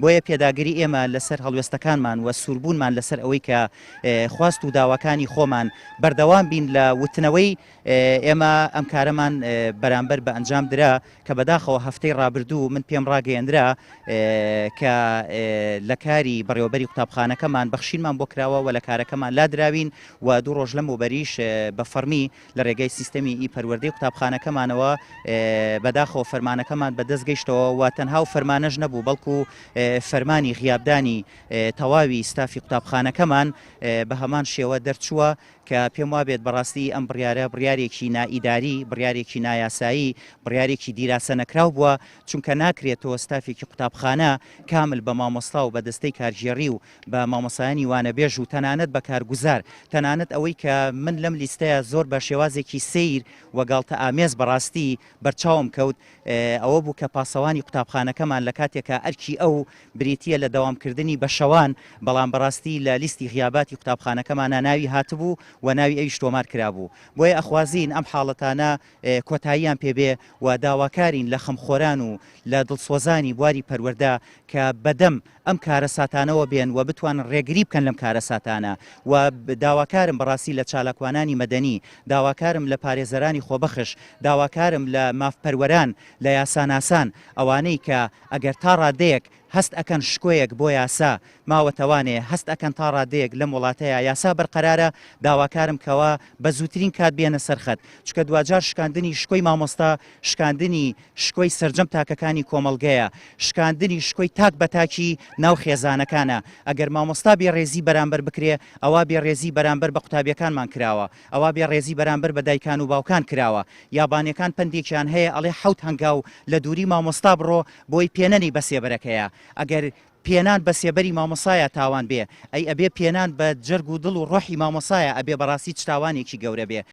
بۆیە پێداگیری ئێمە لەسەر هەڵوێستەکانمان و سووربوونمان لەسەر ئەوەی کە خواست و داواکانی خۆمان بەردەوام بین لە وتنەوەی ئێمە ئەم کارەمان بەرامبەر بە ئەنجام درا کە بەداخەوە هەفتەی ڕابردوو من پێم ڕاگەیەندرا کە لە کاری بەڕێوەبەری قوتابخانەکەمان بەخشینمان بۆ کراوە و لە کارەکەمان لادراوین و دوو ڕۆژ لەم وبەریش بە فەرمی لە ڕێگەی سیستەمی پەروەردەی قوتابخانەکەمانەوە بەداخەوە فەرمانەکەمان بەدەست گەیشتەوە و تەنها و فەرمانەش نەبوو بەڵکو فەرمانی غیابدانی تەواوی ستافی قوتابخانەکەمان بە هەمان شێوە دەرچووە کە پێم وابێت بەڕاستی ئەم بڕیارە بڕیارێکی نائیداری بڕیارێکی نایاسایی بڕیارێکی دیراسە نەکراو بووە چونکە ناکرێتەوە ستافێکی قوتابخانە کامل بە مامۆستا و بە دەستەی کارژێڕی و بە مامۆسایانی وانەبێژ و تەنانەت بە کارگوزار تەنانەت ئەوەی کە من لەم لیستەیە زۆر بە شێوازێکی سیر وەگاڵتە ئامێز بەڕاستی بەرچاوم کەوت ئەوە بوو کە پاسەوانی قوتابخانەکەمان لە کاتێکە ئەرکی ئەو بریتیە لە دەوامکردنی بە شەوان بەڵام بەڕاستی لە لیستی غیاباتی قوتابخانەکەمانە ناوی هاتبوو و ناوی ئەویش تۆمار کرابوو بۆیە ئەخوازین ئەم حاڵەتانە کۆتاییان پێبێ و داواکارین لە خەمخۆران و لە دڵسۆزانی بواری پەروەردە کە بەدەم ئەم کارە ساتانەوە بێن و بتوانن ڕێگری بکەن لەم کارە ساتانە و داواکارم بەڕاستی لە چالاکوانانی مەدەنی داواکارم لە پارێزەرانی خۆبەخش داواکارم لە مافپەروەران لە یاساناسان ئەوانەی کە ئەگەر تا ڕادەیەک هەست ئەکەن شکۆیەک بۆ یاسا ماوەتەوانێ هەست ئەکەن تا ڕادەیەک لەم وڵاتەیە یاسا بەرقەرارە داواکارم کەوە بە زووترین کات بێنە سەرخەت چکە دوجار شکاندنی شکۆی مامۆستا شکاندنی شکۆی سەرجەم تاکەکانی کۆمەڵگەیە شکاندنی شکۆی تاک بە تاکی ناو خێزانەکانە ئەگەر مامۆستا بێڕێزی بەرامبەر بکرێ ئەوە بێڕێزی بەرامبەر بە قوتابیەکانمان کراوە ئەوە بێڕێزی بەرامبەر بە دایکان و باوکان کراوە یابانیەکان پندێکیان هەیە ئەڵێ حەوت هەنگاو لە دووری مامۆستا بڕۆ بۆی پێنەنی بەسێبەرەکەیە ئەگەر پێنان بە سێبەری مامۆسایە تاوان بێ ئەی ئەبێ پێنان بە جەرگ و دڵ و ڕۆحی مامۆسایە ئەبێ بەڕاستی چ تاوانێکی گەورە بێ